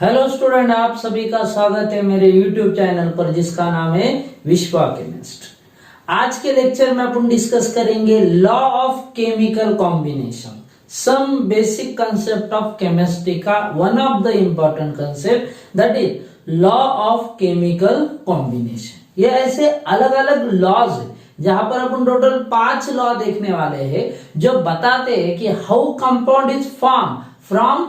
Hello student, आप सभी का स्वागत है मेरे YouTube चैनल पर जिसका नाम है विश्वा केमिस्ट। आज के लेक्चर में अपन डिस्कस करेंगे law of chemical combination, some basic concept of chemistry का one of the important concept that is law of chemical combination. ये ऐसे अलग अलग लॉज है जहां पर अपन टोटल 5 लॉ देखने वाले हैं जो बताते हैं कि how compound is form from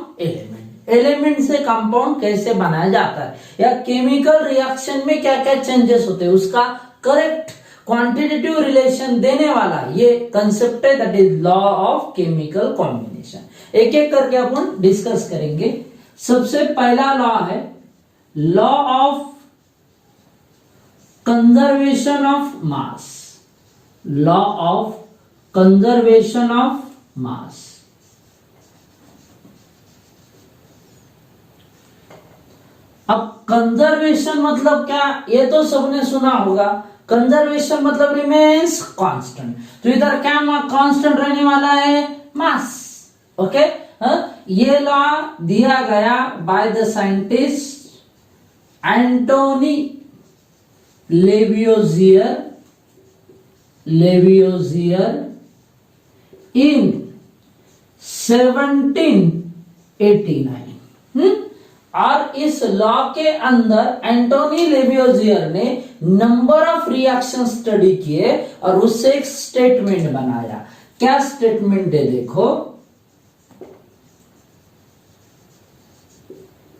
element से कंपाउंड कैसे बनाया जाता है या केमिकल रिएक्शन में क्या क्या चेंजेस होते हैं उसका करेक्ट क्वांटिटेटिव रिलेशन देने वाला ये कंसेप्ट है that is law of chemical combination. एक एक करके अपन डिस्कस करेंगे। सबसे पहला लॉ है law of conservation of mass. Law of conservation of मास। अब कंजर्वेशन मतलब क्या, ये तो सबने सुना होगा। कंजर्वेशन मतलब रिमेन्स कांस्टेंट, तो इधर क्या कांस्टेंट रहने वाला है, मास। ओके, ये लॉ दिया गया बाय द साइंटिस्ट एंटोनी लेवियोजियर इन 1789। और इस लॉ के अंदर एंटोनी लेवियोजियर ने नंबर ऑफ रिएक्शन स्टडी किए और उससे एक स्टेटमेंट बनाया। क्या स्टेटमेंट है देखो।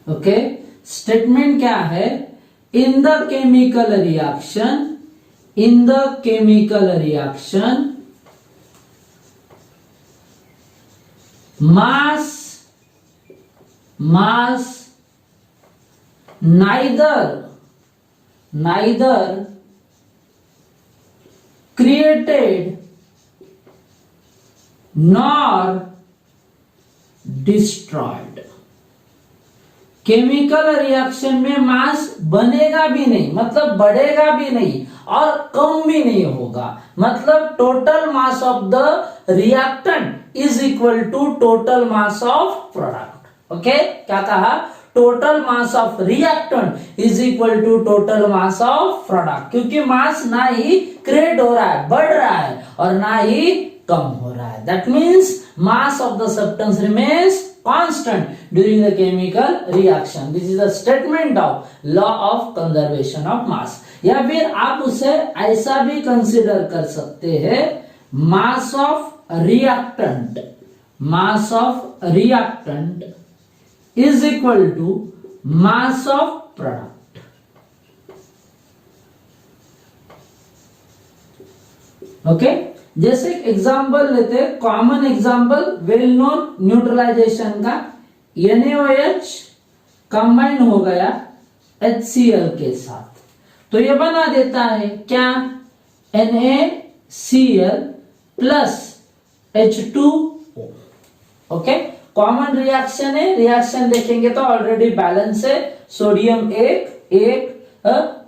ओके, स्टेटमेंट क्या है, in the chemical reaction mass neither created nor destroyed। Chemical reaction में मास बनेगा भी नहीं, मतलब बढ़ेगा भी नहीं और कम भी नहीं होगा। मतलब total mass of the reactant is equal to total mass of product. Okay, क्या कहा, total mass of reactant is equal to total mass of product. क्योंकि मास ना ही क्रिएट हो रहा है, बढ़ रहा है, और ना ही कम हो रहा है। That means mass of the substance remains constant during the chemical reaction. This is the statement of law of conservation of मास। या फिर आप उसे ऐसा भी कंसिडर कर सकते हैं, mass of reactant is equal to mass of product। Okay, जैसे एग्जांपल लेते हैं, common example well known neutralisation का, NaOH कंबाइन हो गया HCl के साथ, तो ये बना देता है क्या, NaCl plus H2O। Okay, common reaction है, रिएक्शन देखेंगे तो ऑलरेडी बैलेंस है। सोडियम एक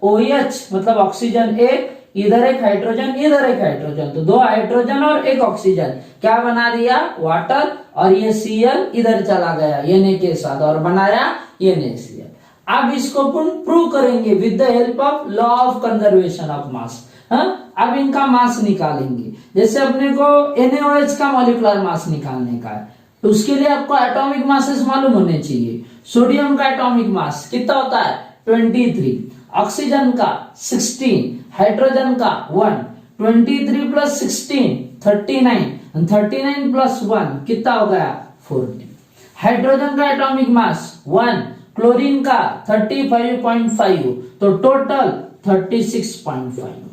OH मतलब ऑक्सीजन एक, इधर एक हाइड्रोजन, इधर एक हाइड्रोजन, तो 2 हाइड्रोजन और 1 ऑक्सीजन, क्या बना दिया, वाटर। और ये Cl इधर चला गया Na के साथ और बनाया NaCl। अब इसको अपन प्रूव करेंगे with the help of law of conservation of मास। अब इनका मास निकालेंगे। जैसे अपने को NaOH का मॉलिक्यूलर मास निकालने का है, तो उसके लिए आपको एटॉमिक मासेस मालूम होने चाहिए। सोडियम का एटॉमिक मास कितना होता है, 23, ऑक्सीजन का 16, हाइड्रोजन का 1, 23 प्लस 16 39, 39 प्लस 1 कितना हो गया, 40। हाइड्रोजन का एटॉमिक मास 1, क्लोरीन का 35.5, तो टोटल 36.5।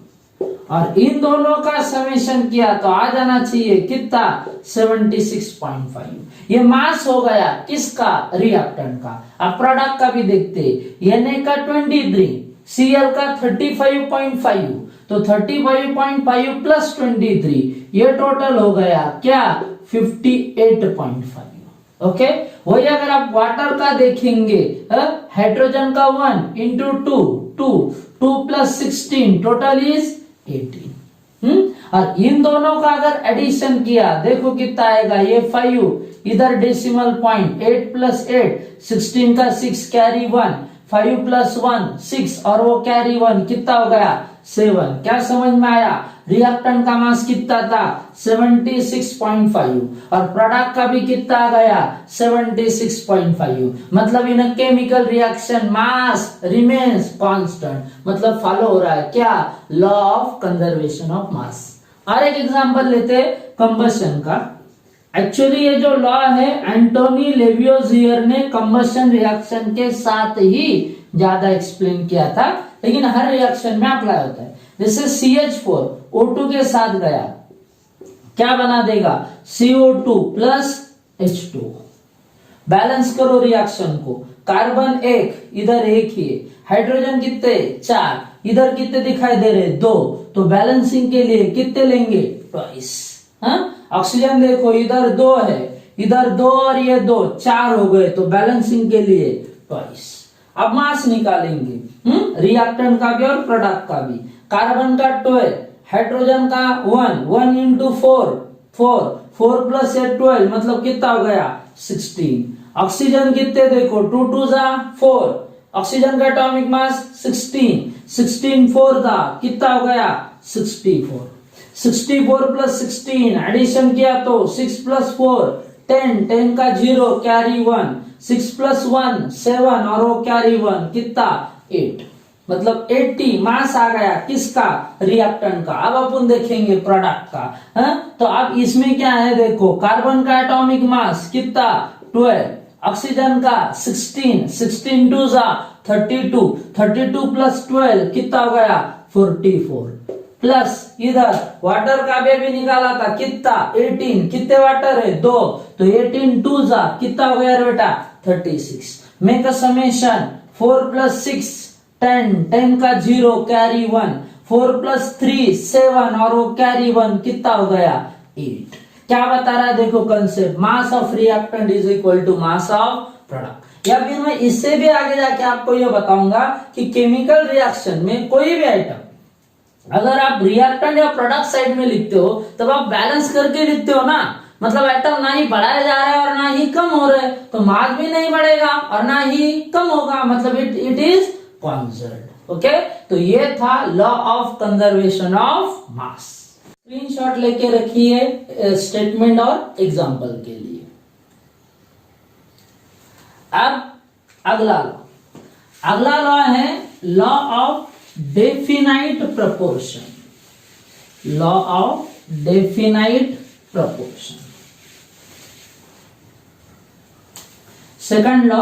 और इन दोनों का समेशन किया तो आ जाना चाहिए कितना, 76.5। ये मास हो गया किसका, रिएक्टेंट का। अब प्रोडक्ट का भी देखते, Na का 23, Cl का 35.5, तो 35.5 प्लस 23, ये टोटल हो गया क्या, 58.5। ओके, वही अगर आप वाटर का देखेंगे, हाइड्रोजन का 1 इंटू 2 प्लस 16 टोटल इज 18। और इन दोनों का अगर एडिशन किया देखो कितना आएगा, ये 5, इधर डेसिमल पॉइंट 8 प्लस 8 16 का 6 कैरी 1 5 प्लस 1 6 और वो कैरी 1 कितना हो गया 7। क्या समझ में आया? रिएक्टेंट का मास कितना था 76.5 और प्रोडक्ट का भी कितना आ गया 76.5। मतलब in a chemical reaction mass remains constant, मतलब फॉलो हो रहा है क्या law of conservation of mass. और एक एग्जांपल लेते कंबशन का। एक्चुअली ये जो लॉ है एंटोनी लेवियोजियर ने कंबशन रिएक्शन के साथ ही ज्यादा एक्सप्लेन किया था, लेकिन हर रिएक्शन में अप्लाई होता है। जैसे CH4 O2 के साथ गया क्या बना देगा CO2 प्लस H2। बैलेंस करो रिएक्शन को, कार्बन 1 इधर 1 ही, हाइड्रोजन कितने 4, इधर कितने दिखाई दे रहे 2, तो बैलेंसिंग के लिए कितने लेंगे ट्वाइस। ऑक्सीजन देखो इधर 2 है, इधर 2 और ये 2 4 हो गए, तो बैलेंसिंग के लिए ट्वाइस। अब मास निकालेंगे रिएक्टेंट का भी और प्रोडक्ट का भी। कार्बन का 12, हाइड्रोजन का 1 इंटू 4 प्लस 12 मतलब कितना हो गया 16। ऑक्सीजन कितने देखो 2 2 जा 4, ऑक्सीजन का एटॉमिक मास 16 4 था कितना हो गया 64। 64 प्लस 16 एडिशन किया तो 6 प्लस 4 10 का 0 कैरी 1 6 प्लस 1 7 और वो कैरी 1 कितना 8, मतलब 80 मास आ गया किसका रिएक्टेंट का। अब अपन देखेंगे प्रोडक्ट का। तो अब इसमें क्या है देखो, कार्बन का एटॉमिक मास कितना 12, ऑक्सीजन का 16 2 जा 32 प्लस 12 कितना हो गया 44, प्लस इधर वाटर का भी निकाला था कितना 18, कितने वाटर है 2, तो 18 2 जा कितना हो गया बेटा 36। मेक अ समेशन 4 प्लस 6 10 का 0 कैरी 1 4 प्लस 3 7 और वो कैरी 1 कितना हो गया 8। क्या बता रहा है देखो concept, mass of reactant is equal to mass of product. या फिर मैं इससे भी आगे जाके आपको ये बताऊंगा कि केमिकल रिएक्शन में कोई भी आइटम अगर आप रिएक्टेंट या प्रोडक्ट साइड में लिखते हो तब आप बैलेंस करके लिखते हो ना, मतलब एटम ना ही बढ़ाया जा रहा है और ना ही कम हो रहा है, तो मास भी नहीं बढ़ेगा और ना ही कम होगा, मतलब इट इज कॉन्जर्व्ड। ओके, तो ये था law of conservation of mass. Screenshot लेके रखिए स्टेटमेंट और एग्जांपल के लिए। अब अगला लॉ है law of definite proportion. Law of definite proportion. Second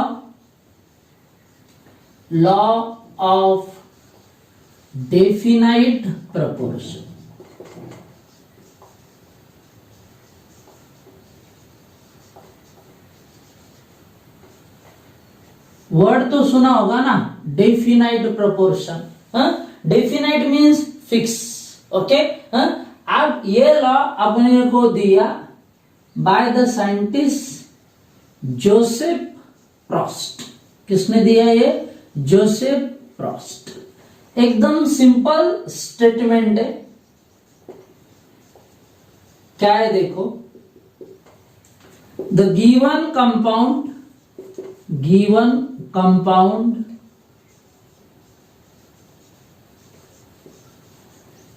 law of definite proportion. Word तो सुना होगा ना definite proportion. Definite means fix. Okay, अब ये लॉ अपने को दिया by the scientist Joseph Proust. किसने दिया ये? Joseph Proust. एकदम सिंपल स्टेटमेंट है। क्या है देखो, the given compound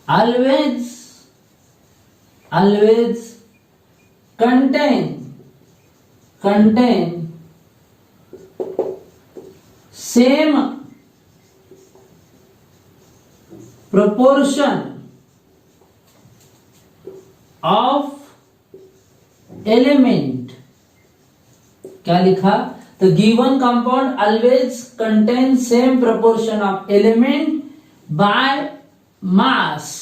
always contain same proportion of element। क्या लिखा? The given compound always contains same proportion of element by mass।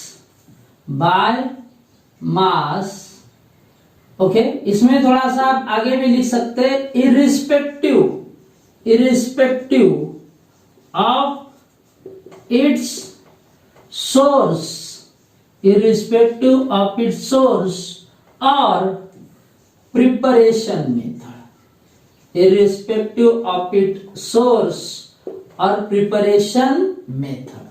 Okay, इसमें थोड़ा सा आप आगे भी लिख सकते हैं इरिस्पेक्टिव ऑफ इट्स सोर्स और preparation method. Irrespective of its source और प्रिपरेशन मेथड।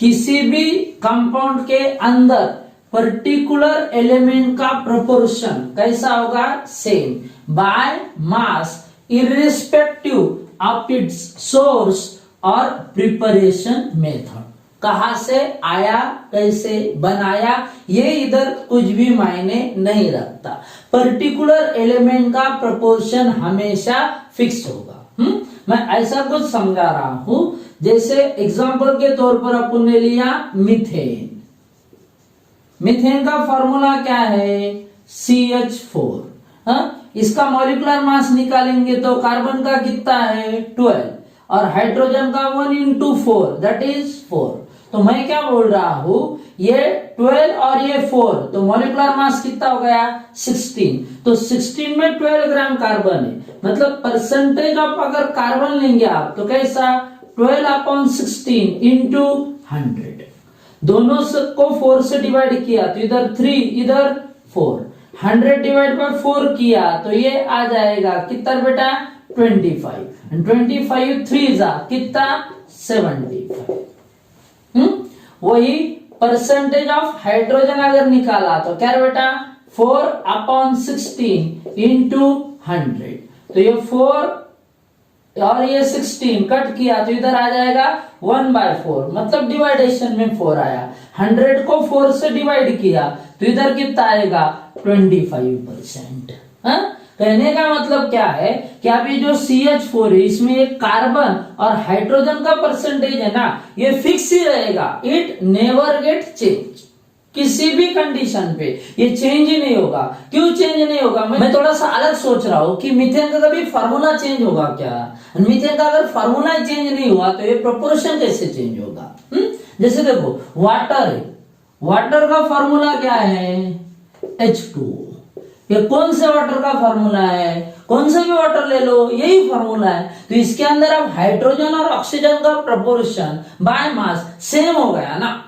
किसी भी कंपाउंड के अंदर पर्टिकुलर एलिमेंट का प्रोपोर्शन कैसा होगा, same, by mass irrespective of its source और प्रिपरेशन मेथड। कहां से आया, कैसे बनाया, ये इधर कुछ भी मायने नहीं रखता। पर्टिकुलर एलिमेंट का प्रोपोर्शन हमेशा फिक्स होगा। मैं ऐसा कुछ समझा रहा हूं, जैसे एग्जांपल के तौर पर अपन ने लिया मीथेन। मीथेन का फॉर्मूला क्या है, CH4। इसका मॉलिक्यूलर मास निकालेंगे तो कार्बन का कितना है 12 और हाइड्रोजन का 1 into 4 दैट इज 4। तो मैं क्या बोल रहा हूं, ये 12 और ये 4 तो मॉलिक्यूलर मास कितना हो गया 16। तो 16 में 12 ग्राम कार्बन है, मतलब परसेंटेज ऑफ अगर कार्बन लेंगे आप तो कैसा 12/16 इंटू 100। दोनों को 4 से डिवाइड किया तो इधर 3 इधर 4, 100 डिवाइड बाय 4 किया तो ये आ जाएगा कितना बेटा 25 एंड 25 3 जा कितना 75। वही परसेंटेज ऑफ हाइड्रोजन अगर निकाला तो क्या बेटा 4/16 इंटू 100। तो ये 4 और ये 16 कट किया तो इधर आ जाएगा 1/4, मतलब डिवाइडेशन में 4 आया। 100 को 4 से डिवाइड किया तो इधर कितना आएगा 25%। कहने का मतलब क्या है कि अभी जो CH4 है इसमें एक कार्बन और हाइड्रोजन का परसेंटेज है ना, ये फिक्स ही रहेगा, इट नेवर गेट चेंज। किसी भी कंडीशन पे ये चेंज ही नहीं होगा। क्यों चेंज नहीं होगा, मैं थोड़ा सा अलग सोच रहा हूं कि मीथेन का कभी फार्मूला चेंज होगा क्या। मीथेन का अगर फार्मूला चेंज नहीं हुआ तो ये प्रोपोर्शन कैसे चेंज होगा। जैसे देखो वाटर है, वाटर का फार्मूला क्या है H2। ये कौन से वाटर का फार्मूला है, कौन से भी वाटर ले लो यही फार्मूला है। तो इसके अंदर अब हाइड्रोजन और ऑक्सीजन का प्रोपोर्शन बाय मास सेम हो गया ना,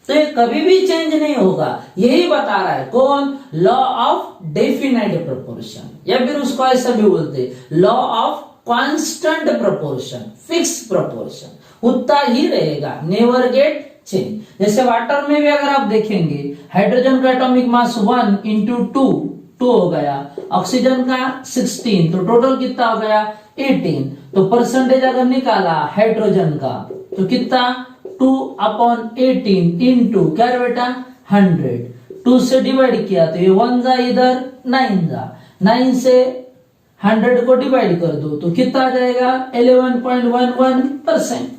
तो ये कभी भी चेंज नहीं होगा। यही बता रहा है कौन, लॉ ऑफ डेफिनाइट प्रोपोर्शन, या फिर उसको ऐसा भी बोलते law of constant proportion, fix proportion, उतना ही रहेगा, नेवर गेट चेंज। जैसे वाटर में भी अगर आप देखेंगे हाइड्रोजन का एटॉमिक मास 1 into 2 हो गया, ऑक्सीजन का 16 तो टोटल कितना हो गया 18। तो परसेंटेज अगर निकाला हाइड्रोजन का तो कितना 2/18 इंटू क्या बेटा 100। 2 से डिवाइड किया तो ये 1 जा इधर 9 जा, 9 से 100 को डिवाइड कर दो तो कितना आ जाएगा 11.11%।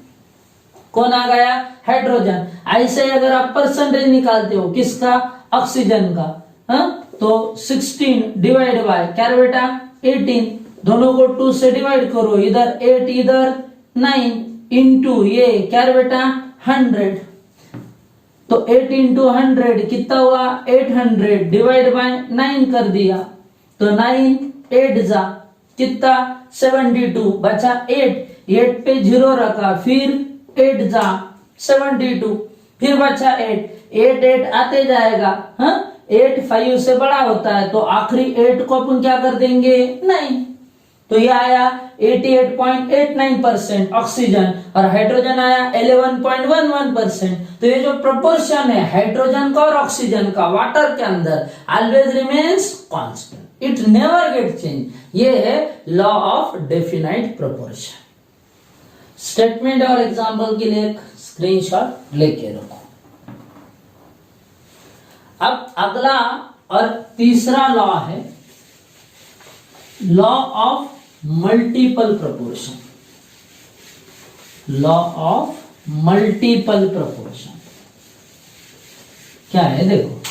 कौन आ गया हाइड्रोजन। ऐसे अगर आप परसेंटेज निकालते हो किसका ऑक्सीजन का, तो 16 डिवाइड बाय क्या बेटा 18, दोनों को 2 से डिवाइड करो, इधर 8 इधर 9 इंटू ये क्या बेटा 100। तो 8 इंटू 100 कितना हुआ 800 डिवाइड बाय 9 कर दिया तो 9 8 जा कितना 72, बचा 8 पे 0 रखा, फिर 8 जा 72, फिर बचा 8 आते जाएगा। 8 5 से बड़ा होता है तो आखिरी 8 को अपन क्या कर देंगे 9। तो ये आया 88.89% ऑक्सीजन और हाइड्रोजन आया 11.11%। तो ये जो प्रोपोर्शन है हाइड्रोजन का और ऑक्सीजन का वाटर के अंदर always remains constant, it never get change. ये है law of definite proportion. Statement और एग्जांपल के लिए एक स्क्रीनशॉट लेके रखो। अब अगला और तीसरा लॉ है law of multiple proportion. Law of multiple proportion क्या है देखो,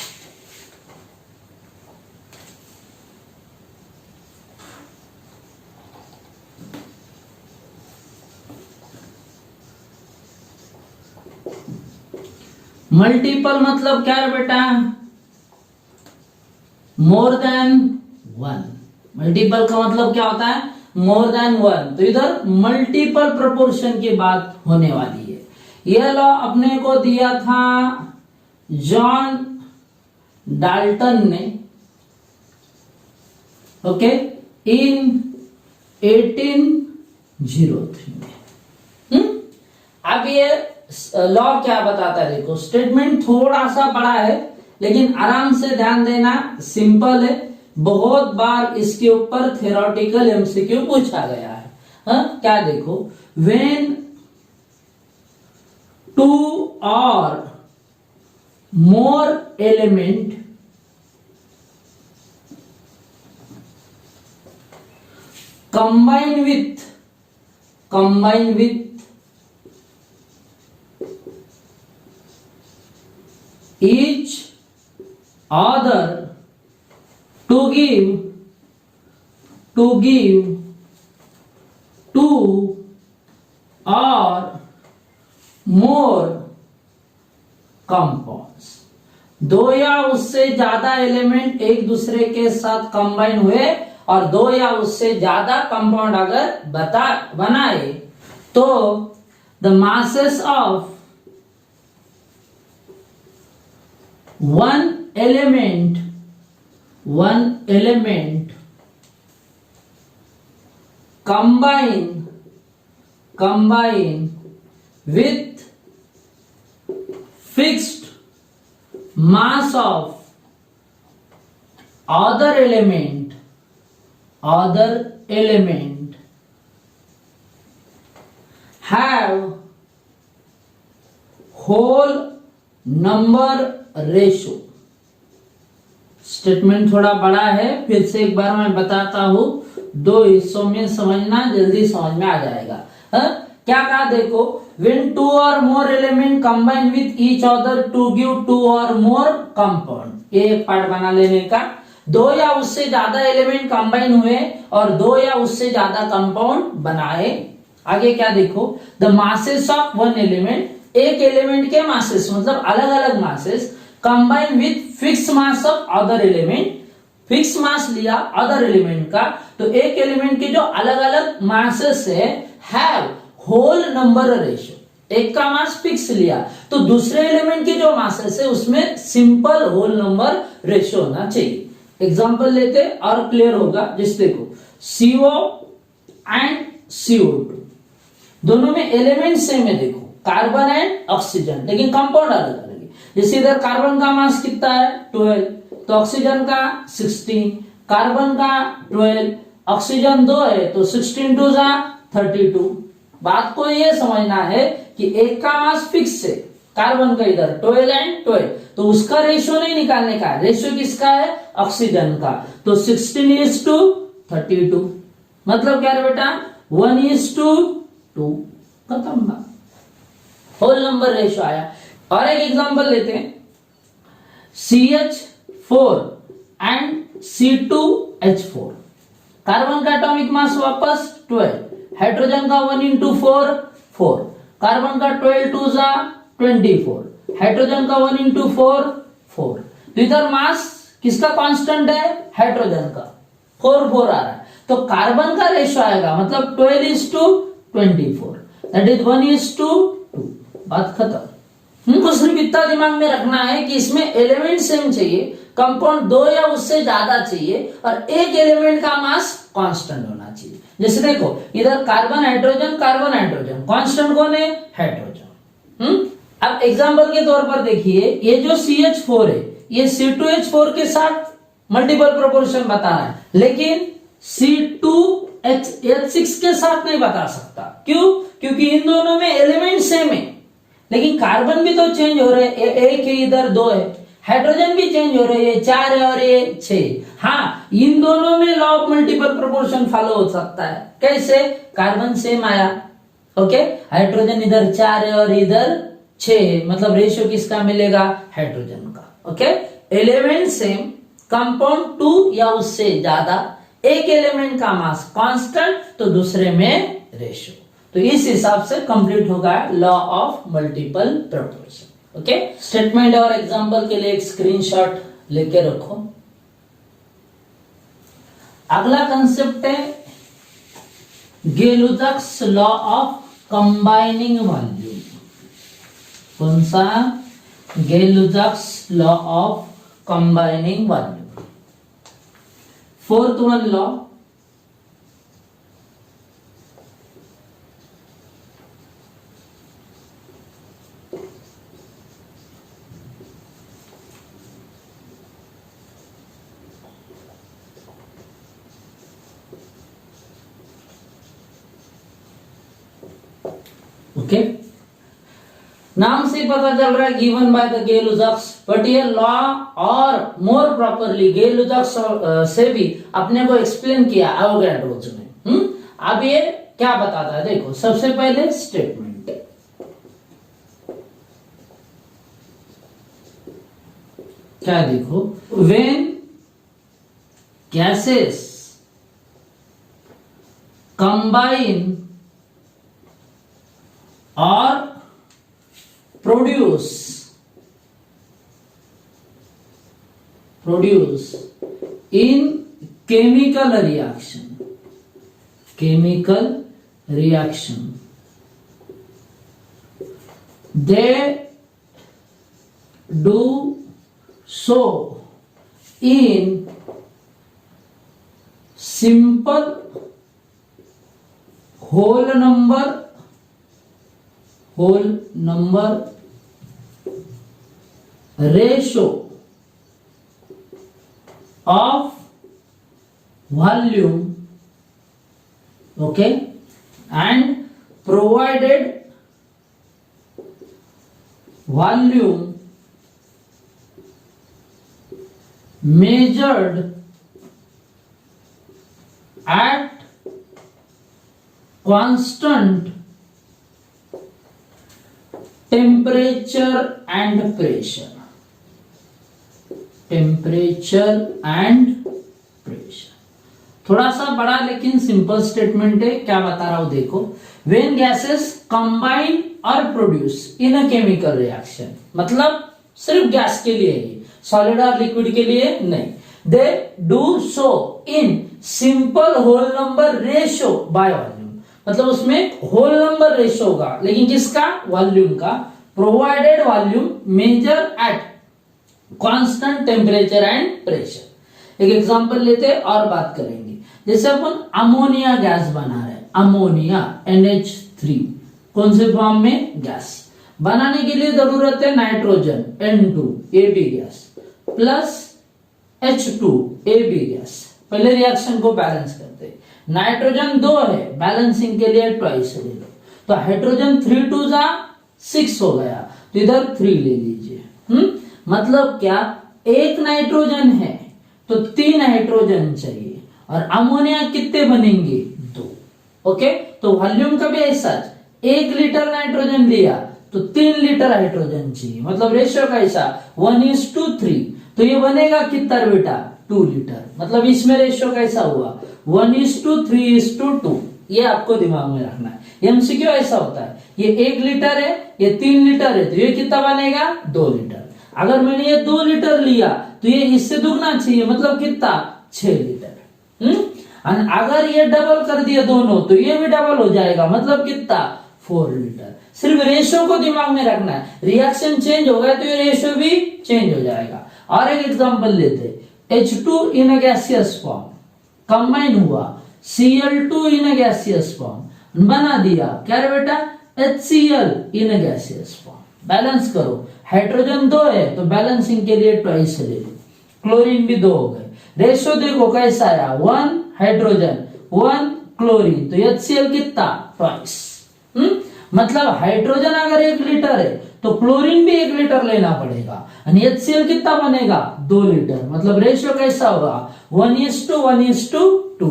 मल्टीपल मतलब क्या है बेटा मोर देन 1। मल्टीपल का मतलब क्या होता है मोर देन 1। तो इधर मल्टीपल प्रोपोर्शन की बात होने वाली है। यह लॉ अपने को दिया था जॉन डाल्टन ने, ओके, इन 1803 में। अब ये लॉ क्या बताता है देखो, स्टेटमेंट थोड़ा सा बड़ा है लेकिन आराम से ध्यान देना, सिंपल है। बहुत बार इसके ऊपर थ्योरेटिकल एमसीक्यू पूछा गया है। क्या देखो, व्हेन टू और मोर element combine with each other to give two or more compounds। दो या उससे ज्यादा एलिमेंट एक दूसरे के साथ कंबाइन हुए और दो या उससे ज्यादा कंपाउंड अगर बनाए तो the masses of one element combine with fixed mass of other element have whole number ratio। Statement थोड़ा बड़ा है, फिर से एक बार मैं बताता हूं, दो हिस्सों में समझना, जल्दी समझ में आ जाएगा। क्या कहा देखो, when two or more element combine with each other to give two or more compound। ये एक पार्ट बना लेने का। दो या उससे ज्यादा एलिमेंट कंबाइन हुए और दो या उससे ज्यादा कंपाउंड बनाए। आगे क्या देखो, the masses of one element, एक एलिमेंट के मासेस मतलब अलग अलग masses combine with fix mass of other element. Fix mass लिया अदर एलिमेंट का, तो एक एलिमेंट के जो अलग अलग मासेस है, हैव होल नंबर रेशियो, एक का मास फिक्स लिया तो दूसरे एलिमेंट के जो मासेस है उसमें सिंपल होल नंबर रेशियो होना चाहिए। एग्जांपल लेते और क्लियर होगा। जैसे देखो, CO एंड CO2 दोनों में एलिमेंट सेम है, देखो कार्बन एंड ऑक्सीजन, लेकिन कंपाउंड अलग अलग है। जैसे इधर कार्बन का मास कितना है 12, तो ऑक्सीजन का 16, कार्बन का 12, ऑक्सीजन 2 है तो 16 2 जा 32। बात को ये समझना है कि एक का मास फिक्स है, कार्बन का इधर 12 एंड 12, तो उसका रेशियो नहीं निकालने का है, रेशियो किसका है ऑक्सीजन का, तो 16:32। मतलब क्या है बेटा 1:2, खत्म बात, होल नंबर रेशियो आया। और एक एग्जांपल लेते हैं, CH4 एंड C2H4, कार्बन का एटॉमिक मास वापस 12, हाइड्रोजन का 1 into 4 4, कार्बन का 12 2 जा 24, हाइड्रोजन का 1 into 4 4। तो इधर मास किसका कांस्टेंट है, हाइड्रोजन का 4 4 आ रहा है, तो कार्बन का रेशियो आएगा मतलब 12:24, दैट इज 1:2। बात खत्म। हमको सिर्फ इतना दिमाग में रखना है कि इसमें एलिमेंट सेम चाहिए, कंपाउंड दो या उससे ज्यादा चाहिए और एक एलिमेंट का मास कांस्टेंट होना चाहिए। जैसे देखो इधर कार्बन हाइड्रोजन कांस्टेंट कौन है, हाइड्रोजन। अब एग्जांपल के तौर पर देखिए, ये जो CH4 है ये C2H4 के साथ मल्टीपल प्रोपोर्शन बता रहा है, लेकिन C2H6 के साथ नहीं बता सकता। क्यों? क्योंकि इन दोनों में एलिमेंट सेम है, लेकिन कार्बन भी तो चेंज हो रहे हैं, एक है इधर 2 है, हाइड्रोजन भी चेंज हो रहे हैं, 4 है और ये 6। हाँ, इन दोनों में law of multiple proportion follow हो सकता है। कैसे? कार्बन सेम आया, ओके, हाइड्रोजन इधर 4 है और इधर 6 है, मतलब रेशियो किसका मिलेगा, हाइड्रोजन का। ओके, एलिमेंट सेम, कंपाउंड 2 या उससे ज्यादा, एक एलिमेंट का मास कांस्टेंट तो दूसरे में रेशियो। तो इस हिसाब से कंप्लीट होगा law of multiple proportion. Okay, statement और एग्जांपल के लिए एक स्क्रीनशॉट लेके रखो। अगला कंसेप्ट है Gay Lussac's law of combining volume. कौन सा? Gay Lussac's law of combining volume. Fourth one law, okay, नाम से पता चल रहा है given by the Gay Lussac's, but ये लॉ और मोर प्रॉपरली गे-लुसाक्स से भी अपने को एक्सप्लेन किया एवोगैड्रोज में। अब ये क्या बताता है, देखो सबसे पहले स्टेटमेंट क्या, देखो व्हेन गैसेस कंबाइन और produce in chemical reaction they do so in simple whole number ratio of volume, okay, and provided volume measured at constant temperature and pressure, थोड़ा सा बड़ा लेकिन सिंपल स्टेटमेंट है। क्या बता रहा हूं देखो, व्हेन गैसेस कंबाइन और produce in a chemical reaction, मतलब सिर्फ गैस के लिए ही, सॉलिड और लिक्विड के लिए नहीं, they do so in simple whole number ratio by volume, मतलब उसमें होल नंबर रेशियो होगा, लेकिन किसका, वॉल्यूम का, provided volume major at constant temperature and pressure. एक एग्जांपल लेते हैं और बात करेंगे, जैसे अपन अमोनिया गैस बना रहे हैं, अमोनिया NH3, कौन से फॉर्म में, गैस बनाने के लिए जरूरत है nitrogen N2 AB gas plus H2 AB gas. पहले रिएक्शन को बैलेंस करते हैं, नाइट्रोजन 2 है, बैलेंसिंग के लिए ट्वाइस ले लो, तो हाइड्रोजन 3 2 जा 6 हो गया, तो इधर 3 ले लीजिए। मतलब क्या, एक नाइट्रोजन है तो 3 हाइड्रोजन चाहिए, और अमोनिया कितने बनेंगे, 2। ओके, तो वॉल्यूम का भी ऐसा, 1 लीटर नाइट्रोजन लिया तो 3 लीटर हाइड्रोजन चाहिए, मतलब रेशियो का ऐसा 1:3, तो ये बनेगा कितना बेटा, 2 लीटर, मतलब इसमें रेशियो कैसा हुआ 1:3:2, ये आपको दिमाग में रखना है। एमसीक्यू ऐसा होता है, ये 1 लीटर है, ये 3 लीटर है, तो ये कितना बनेगा, 2 लीटर। अगर मैंने ये 2 लीटर लिया तो ये इससे दुगना चाहिए, मतलब कितना, 6 लीटर। अगर ये डबल कर दिया दोनों तो ये भी डबल हो जाएगा, मतलब कितना, 4 लीटर। सिर्फ रेशियो को दिमाग में रखना है, रिएक्शन चेंज होगा तो ये रेशियो भी चेंज हो जाएगा। और एक एग्जांपल लेते, H2 इन अ गैसियस फॉर्म कंबाइन हुआ, Cl2 इन अ गैसियस फॉर्म बना दिया, क्या रे बेटा, HCl इन अ गैसियस फॉर्म। बैलेंस करो, हाइड्रोजन 2 है तो बैलेंसिंग के लिए ट्वाइस ले लो, क्लोरीन भी 2 हो गए, रेशियो देखो कैसा आया, 1 हाइड्रोजन 1 क्लोरीन, तो HCl कितना, ट्वाइस। मतलब हाइड्रोजन अगर 1 लीटर है तो क्लोरीन भी 1 लीटर लेना पड़ेगा, और HCl कितना बनेगा, 2 लीटर, मतलब रेशियो कैसा होगा, 1:1:2।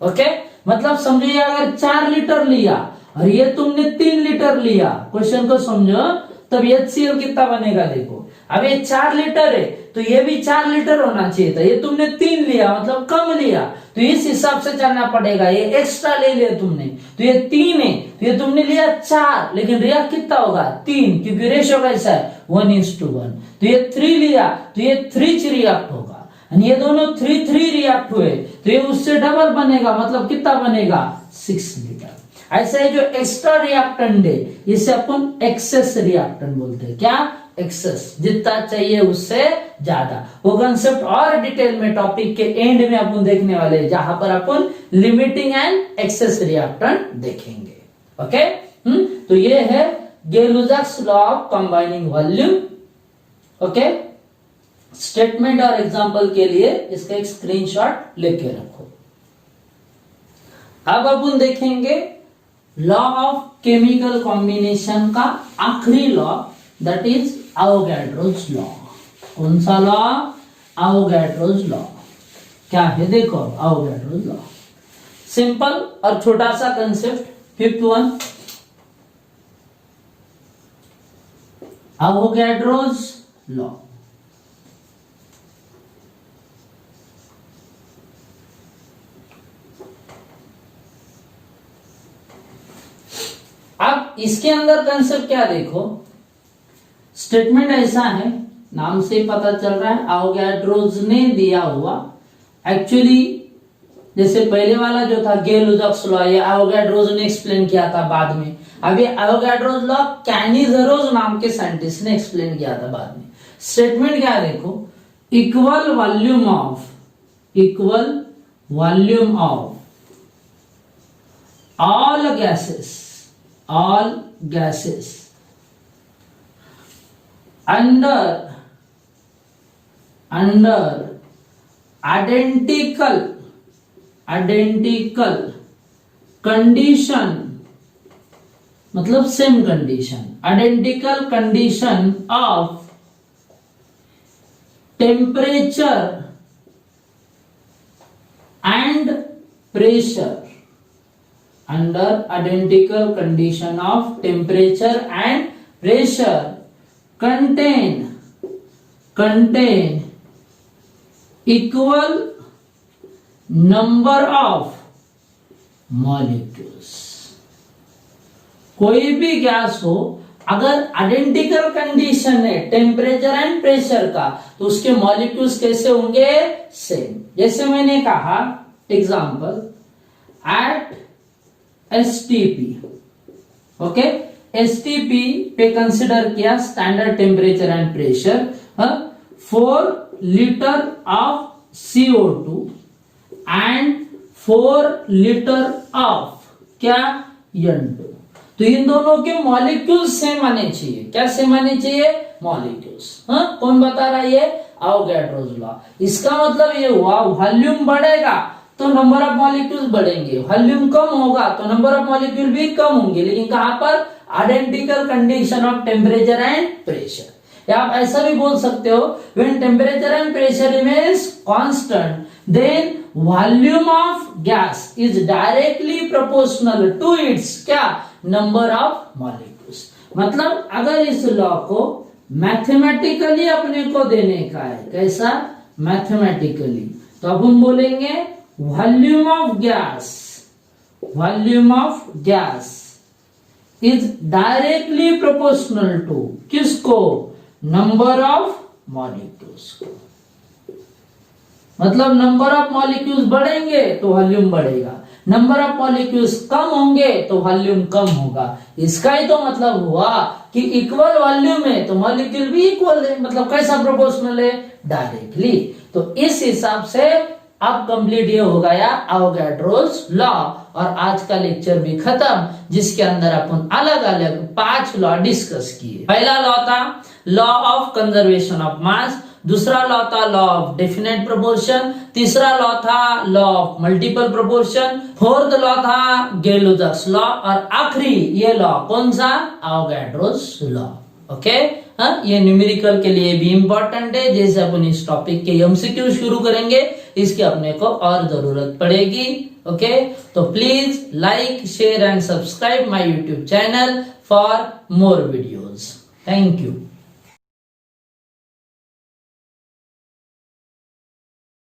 ओके, मतलब समझो ये अगर 4 लीटर लिया और ये तुमने 3 लीटर लिया, क्वेश्चन को समझो, तब HCl कितना बनेगा, देखो अब ये 4 लीटर है तो ये भी 4 लीटर होना चाहिए था, ये तुमने 3 लिया मतलब कम लिया, तो इस हिसाब से चलना पड़ेगा, ये एक्स्ट्रा ले लिया तुमने, तो ये 3 है तो ये तुमने लिया 4, लेकिन रिएक्ट कितना होगा, 3, क्योंकि रेशियो कैसा है, 1:1। तो ये 3 लिया तो ये 3 रिएक्ट होगा, ये दोनों 3 रिएक्ट हुए तो ये उससे डबल बनेगा, मतलब कितना बनेगा, 6 लीटर। ऐसा है जो एक्स्ट्रा रिएक्टेंट है इसे अपन एक्सेस रिएक्टेंट बोलते हैं, क्या, एक्सेस, जितना चाहिए उससे ज्यादा। वो कंसेप्ट और डिटेल में टॉपिक के एंड में अपन देखने वाले हैं, जहां पर अपन लिमिटिंग एंड एक्सेस रिएक्टेंट देखेंगे। ओके, तो ये है Gay Lussac's law of combining volume. Okay, statement और एग्जांपल के लिए इसका एक स्क्रीनशॉट लेके रखो। अब अपन देखेंगे लॉ ऑफ केमिकल कॉम्बिनेशन का आखिरी law, that is Avogadro's law. कौन सा लॉ? Avogadro's law. क्या है देखो, एवोगैड्रोस लॉ। सिंपल और छोटा सा concept. Fifth one, Avogadro's law. अब इसके अंदर कंसेप्ट क्या देखो, स्टेटमेंट ऐसा है, नाम से पता चल रहा है एवोगैड्रोस ने दिया हुआ। एक्चुअली जैसे पहले वाला जो था गेल-लुकास लॉ, ये एवोगैड्रोस ने एक्सप्लेन किया था बाद में। अब ये एवोगैड्रोस लॉ कैनिज़रोस नाम के साइंटिस्ट ने एक्सप्लेन किया था बाद में। स्टेटमेंट क्या देखो, equal volume of all gases under identical condition, मतलब same condition, identical condition of temperature and pressure, under identical condition of temperature and pressure contain equal number of molecules। कोई भी गैस हो, अगर आइडेंटिकल कंडीशन है temperature and pressure का, तो उसके molecules कैसे होंगे? सेम। जैसे मैंने कहा example, at STP, okay, STP पे कंसिडर किया standard temperature and pressure, 4 litre of CO2 and 4 litre of क्या? N2। तो इन दोनों के मॉलिक्यूल्स सेम आने चाहिए। क्या सेम आने चाहिए? मॉलिक्यूल्स। कौन बता रहा है? ये एवोगैड्रोस लॉ। इसका मतलब ये हुआ, वॉल्यूम बढ़ेगा तो नंबर ऑफ मॉलिक्यूल्स बढ़ेंगे, वॉल्यूम कम होगा तो नंबर ऑफ मॉलिक्यूल भी कम होंगे, लेकिन कहां पर? Identical condition of temperature and pressure. या आप ऐसा भी बोल सकते हो, when temperature and pressure remains constant, then volume of gas is directly proportional to its क्या? Number of molecules. मतलब अगर इस लॉ को मैथमेटिकली अपने को देने का है, कैसा? मैथमेटिकली, तो अब हम बोलेंगे volume of gas is directly proportional to किसको? नंबर ऑफ मॉलिक्यूल्स को। मतलब नंबर ऑफ मॉलिक्यूल्स बढ़ेंगे तो वॉल्यूम बढ़ेगा, नंबर ऑफ मॉलिक्यूल्स कम होंगे तो वॉल्यूम कम होगा। इसका ही तो मतलब हुआ कि इक्वल वॉल्यूम है तो मॉलिक्यूल भी इक्वल है। मतलब कैसा प्रोपोर्शनल है? डायरेक्टली। तो इस हिसाब से अब कंप्लीट ये हो गया एवोगैड्रोस लॉ, और आज का लेक्चर भी खत्म, जिसके अंदर अपन अलग अलग 5 लॉ डिस्कस किए। पहला लॉ था लॉ ऑफ कंजर्वेशन ऑफ मास, दूसरा लॉ था लॉ ऑफ डेफिनेट प्रोपोर्शन, तीसरा लॉ था law of multiple proportion, fourth law था गेल-लुकास लॉ, और आखिरी ये लॉ कौन सा? Avogadro's law. ओके, ये न्यूमेरिकल के लिए भी इंपॉर्टेंट है। जैसे अपन इस टॉपिक के एमसीक्यू शुरू करेंगे, इसकी अपने को और जरूरत पड़ेगी। ओके, तो please like, share and subscribe my YouTube channel for more videos. Thank you.